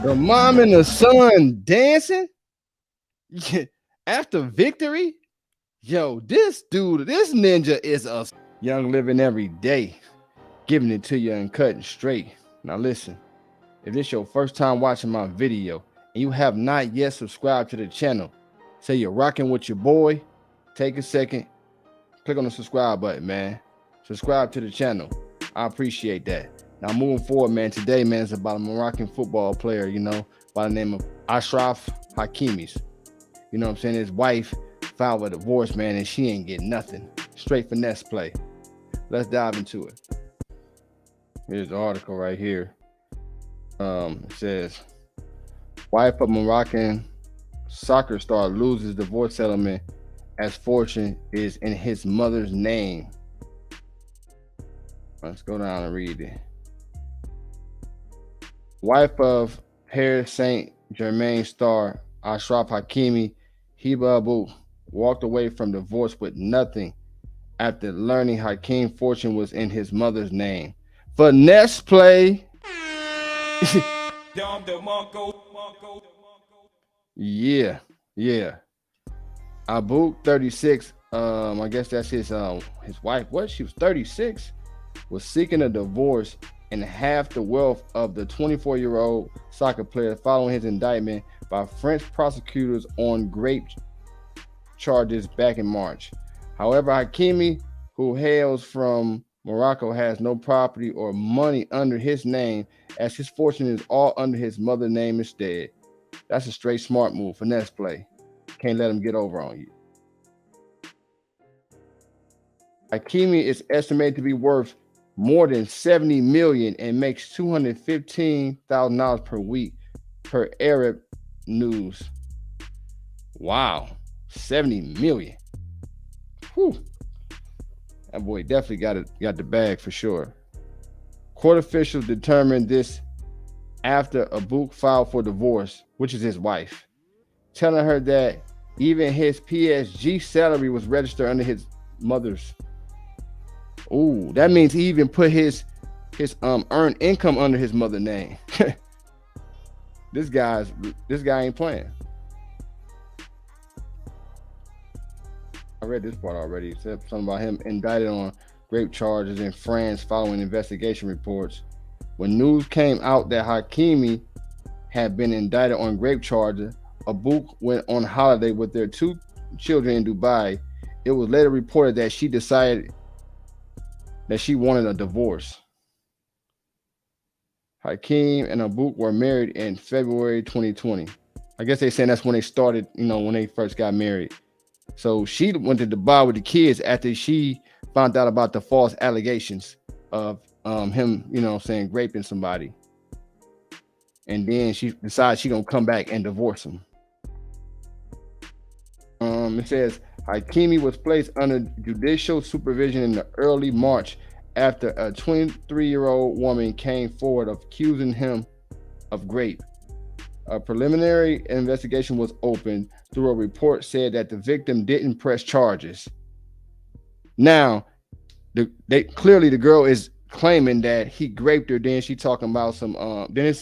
The mom and the son dancing after victory. Yo, this dude, this ninja is a young living every day, giving it to you and cutting straight. Now listen, if this your first time watching my video and you have not yet subscribed to the channel, say you're rocking with your boy, take a second, click on the subscribe button, man. Subscribe to the channel. I appreciate that. Now moving forward, man, today, man, it's about a Moroccan football player, by the name of Achraf Hakimi. You know what I'm saying? His wife filed a divorce, man, and she ain't getting nothing. Straight finesse play. Let's dive into it. Here's the article right here. It says, wife of Moroccan soccer star loses divorce settlement as fortune is in his mother's name. Let's go down and read it. Wife of Paris Saint-Germain star Achraf Hakimi FINESSED walked away from divorce with nothing after learning Hakim's fortune was in his mother's name. Finesse play. Yeah. Abu, 36. I guess that's his wife. What? She was 36. Was seeking a divorce and half the wealth of the 24-year-old soccer player following his indictment by French prosecutors on rape charges back in March. However, Hakimi, who hails from Morocco, has no property or money under his name, as his fortune is all under his mother's name instead. That's a straight smart move, finesse play. Can't let him get over on you. Hakimi is estimated to be worth more than $70 million and makes $215,000 per week per Arab News. Wow, $70 million. Whew. That boy definitely got the bag for sure. Court officials determined this after Abu filed for divorce, which is his wife, telling her that even his PSG salary was registered under his mother's. Ooh, that means he even put his earned income under his mother's name. This guy ain't playing. I read this part already. It said something about him indicted on rape charges in France following investigation reports. When news came out that Hakimi had been indicted on rape charges, Abu went on holiday with their 2 children in Dubai. It was later reported that she decided that she wanted a divorce. Hakim and Abu were married in February 2020. I guess they saying that's when they started, when they first got married. So she went to Dubai with the kids after she found out about the false allegations of him, raping somebody. And then she decides she's gonna come back and divorce him. It says Hakimi was placed under judicial supervision in the early March after a 23-year-old woman came forward accusing him of rape. A preliminary investigation was opened through a report said that the victim didn't press charges. Now, clearly the girl is claiming that he raped her. Then she talking about some. Then it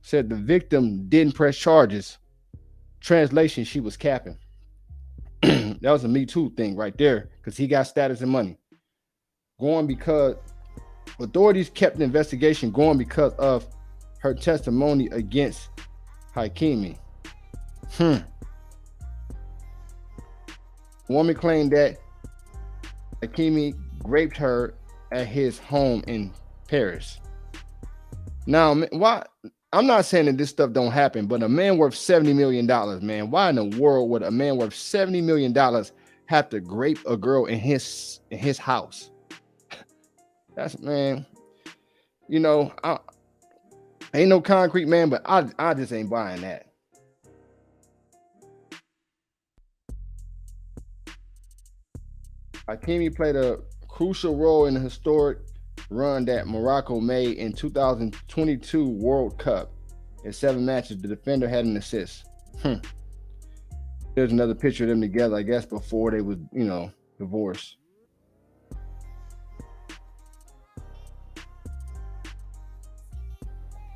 said the victim didn't press charges. Translation: she was capping. That was a Me Too thing right there, because he got status and money. Going because authorities kept the investigation going because of her testimony against Hakimi. Woman claimed that Hakimi raped her at his home in Paris. Now, why? I'm not saying that this stuff don't happen, but a man worth $70 million, man, why in the world would a man worth $70 million have to rape a girl in his house? That's, man, I ain't no concrete, man, but I just ain't buying that. Hakimi played a crucial role in the historic run that Morocco made in 2022 World Cup. In 7 matches, the defender had an assist. There's another picture of them together, I guess, before they was, divorced.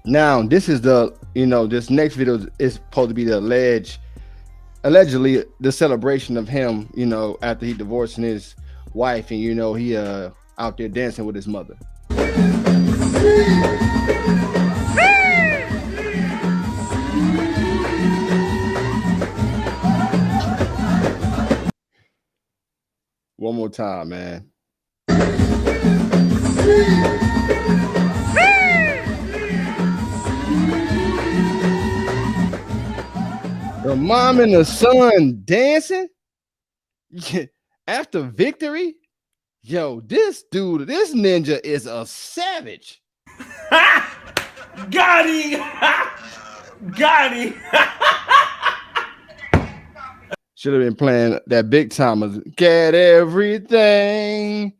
Now, this is this next video is supposed to be the allegedly the celebration of him, after he divorcing his wife, and he out there dancing with his mother. One more time, man. The mom and the son dancing after victory. Yo, this ninja is a savage. Got him! Got him! Should have been playing that big timers. Get everything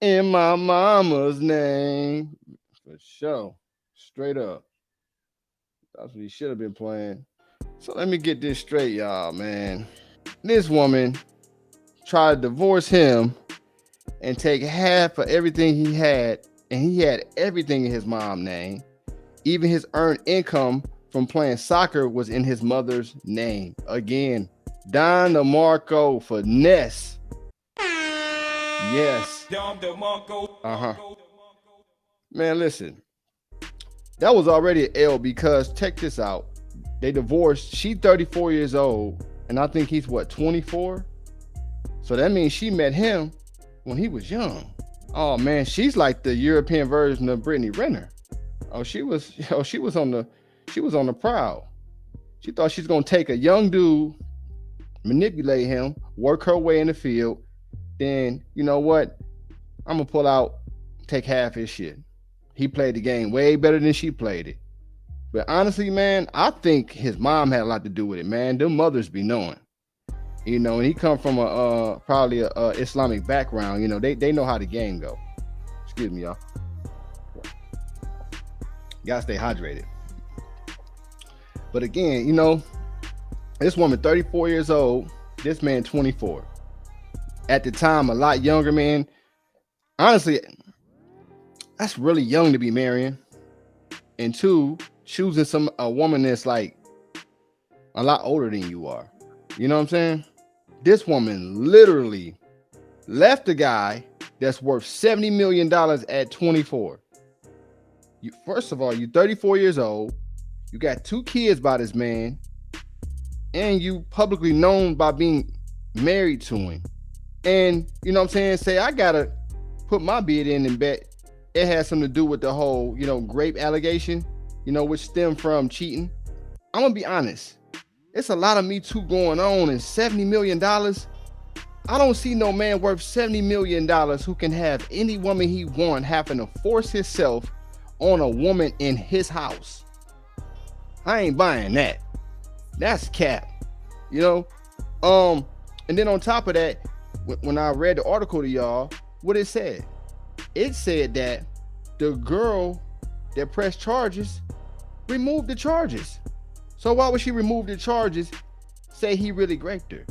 in my mama's name. For sure. Straight up. That's what he should have been playing. So let me get this straight, y'all, man. This woman tried to divorce him and take half of everything he had, and he had everything in his mom's name. Even his earned income from playing soccer was in his mother's name. Again, Don DeMarco finesse. Yes. Man, listen. That was already an L, because check this out. They divorced. She 34 years old, and I think he's 24. So that means she met him when he was young. Oh man, she's like the European version of Brittany Renner. She was on the prowl. She thought she's gonna take a young dude, manipulate him, work her way in the field. Then you know what? I'm gonna pull out, take half his shit. He played the game way better than she played it. But honestly, man, I think his mom had a lot to do with it, man. Them mothers be knowing. And he come from probably a Islamic background. They know how the game go. Excuse me, y'all. Gotta stay hydrated. But again, this woman 34 years old, this man 24. At the time, a lot younger, man. Honestly, that's really young to be marrying. And two, choosing a woman that's like a lot older than you are. You know what I'm saying? This woman literally left a guy that's worth $70 million at 24. First of all, you're 34 years old. You got 2 kids by this man. And you publicly known by being married to him. And you know what I'm saying? Say, I gotta put my bid in and bet it has something to do with the whole, grape allegation, which stemmed from cheating. I'm gonna be honest. It's a lot of Me Too going on, and $70 million. I don't see no man worth $70 million who can have any woman he want having to force himself on a woman in his house. I ain't buying that. That's cap. And then on top of that, when I read the article to y'all, what it said that the girl that pressed charges removed the charges. So why would she remove the charges? Say he really raped her?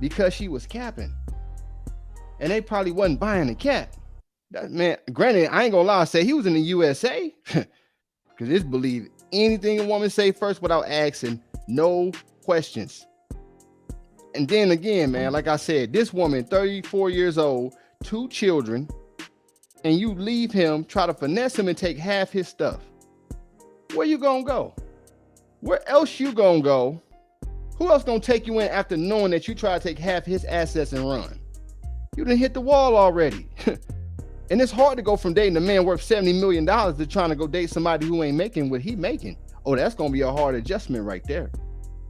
Because she was capping. And they probably wasn't buying the cap. Man, granted, I ain't gonna lie, say he was in the USA. Because it's believe anything a woman say first without asking, no questions. And then again, man, like I said, this woman, 34 years old, 2 children, and you leave him, try to finesse him and take half his stuff. Where you gonna go? Where else you gonna go? Who else gonna take you in after knowing that you try to take half his assets and run? You done hit the wall already. And it's hard to go from dating a man worth $70 million to trying to go date somebody who ain't making what he making. Oh, that's gonna be a hard adjustment right there.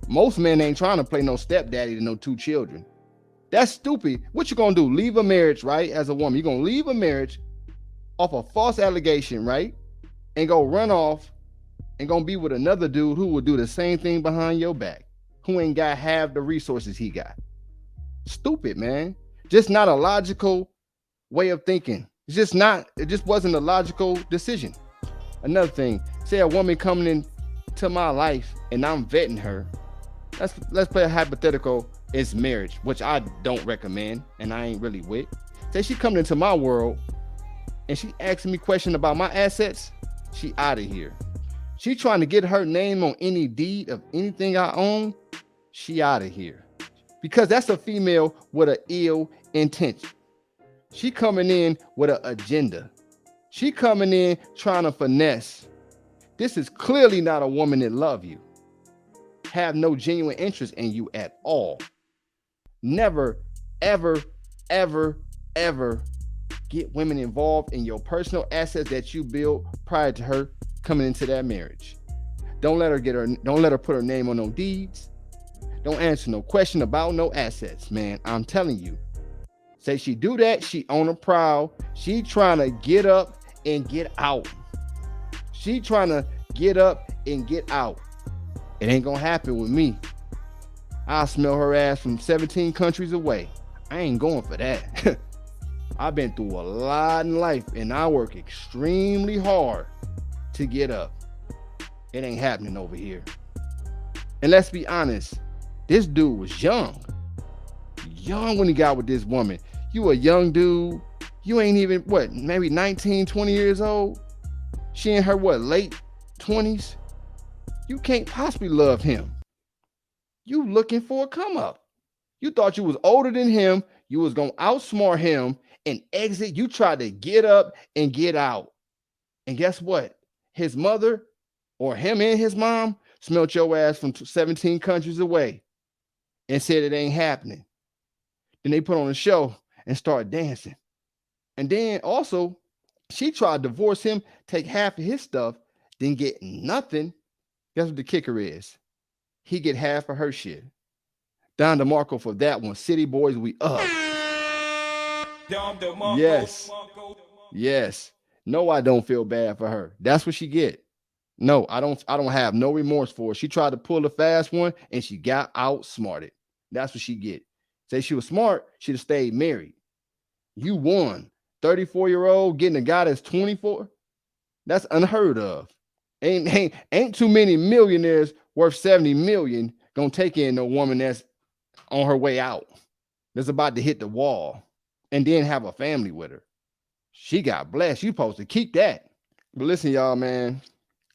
Most men ain't trying to play no stepdaddy to no 2 children. That's stupid. What you gonna do? Leave a marriage, right? As a woman, you're gonna leave a marriage off a false allegation, right? And go run off and gonna be with another dude who will do the same thing behind your back, who ain't got half the resources he got. Stupid, man. Just not a logical way of thinking. It just wasn't a logical decision. Another thing, say a woman coming into my life and I'm vetting her. Let's play a hypothetical. It's marriage, which I don't recommend and I ain't really with. Say she coming into my world and she asking me questions about my assets. She out of here. She trying to get her name on any deed of anything I own, she out of here. Because that's a female with an ill intention. She coming in with an agenda. She coming in trying to finesse. This is clearly not a woman that love you. Have no genuine interest in you at all. Never, ever, ever, ever get women involved in your personal assets that you build prior to her coming into that marriage. Don't let her put her name on no deeds. Don't answer no question about no assets, man. I'm telling you. Say she do that, she on a prowl. She trying to get up and get out. She trying to get up and get out. It ain't gonna happen with me. I'll smell her ass from 17 countries away. I ain't going for that. I've been through a lot in life and I work extremely hard to get up. It ain't happening over here. And let's be honest, this dude was young. Young when he got with this woman. You a young dude. You ain't even, maybe 19, 20 years old? She in her, late 20s? You can't possibly love him. You looking for a come up. You thought you was older than him. You was going to outsmart him and exit. You tried to get up and get out. And guess what? His mother or him and his mom smelt your ass from 17 countries away and said it ain't happening. Then they put on a show and started dancing. And then also, she tried to divorce him, take half of his stuff, then get nothing. Guess what the kicker is? He get half of her shit. Don DeMarco for that one. City Boys, we up. Yes. Yes. No, I don't feel bad for her. That's what she get. No, I don't have no remorse for her. She tried to pull a fast one and she got outsmarted. That's what she get. Say she was smart, she'd have stayed married. You won. 34-year-old getting a guy that's 24. That's unheard of. Ain't too many millionaires worth 70 million gonna take in a woman that's on her way out, that's about to hit the wall, and then have a family with her. She got blessed. You supposed to keep that. But listen, y'all, man,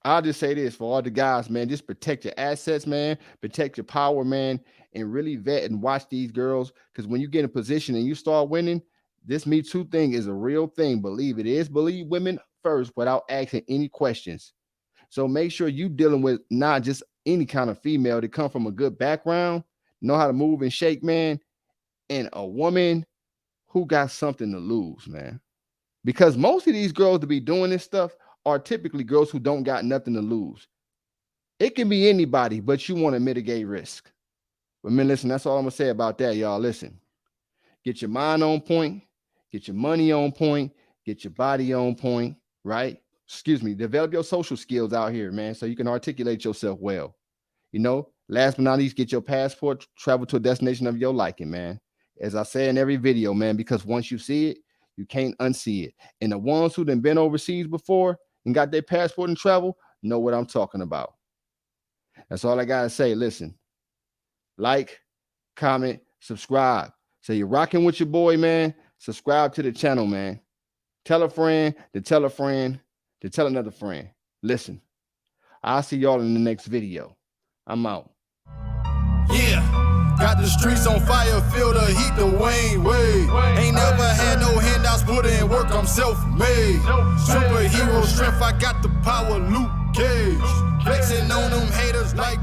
I'll just say this for all the guys, man, just protect your assets, man, protect your power, man, and really vet and watch these girls, because when you get in a position and you start winning, this Me Too thing is a real thing. Believe it is. Believe women first without asking any questions. So make sure you dealing with not just any kind of female that come from a good background, know how to move and shake, man, and a woman who got something to lose, man. Because most of these girls to be doing this stuff are typically girls who don't got nothing to lose. It can be anybody, but you want to mitigate risk. But man, listen, that's all I'm going to say about that, y'all. Listen, get your mind on point, get your money on point, get your body on point, right? Develop your social skills out here, man, so you can articulate yourself well. You know, last but not least, get your passport, travel to a destination of your liking, man. As I say in every video, man, because once you see it, you can't unsee it. And the ones who done been overseas before and got their passport and travel know what I'm talking about. That's all I got to say. Listen, like, comment, subscribe. So you're rocking with your boy, man. Subscribe to the channel, man. Tell a friend to tell a friend to tell another friend. Listen, I'll see y'all in the next video. I'm out. Yeah, got the streets on fire, feel the heat, the Wayne way. Ain't never had no handouts, put in work, I'm self-made. Superhero strength, I got the power, Luke Cage. Flexing on them haters like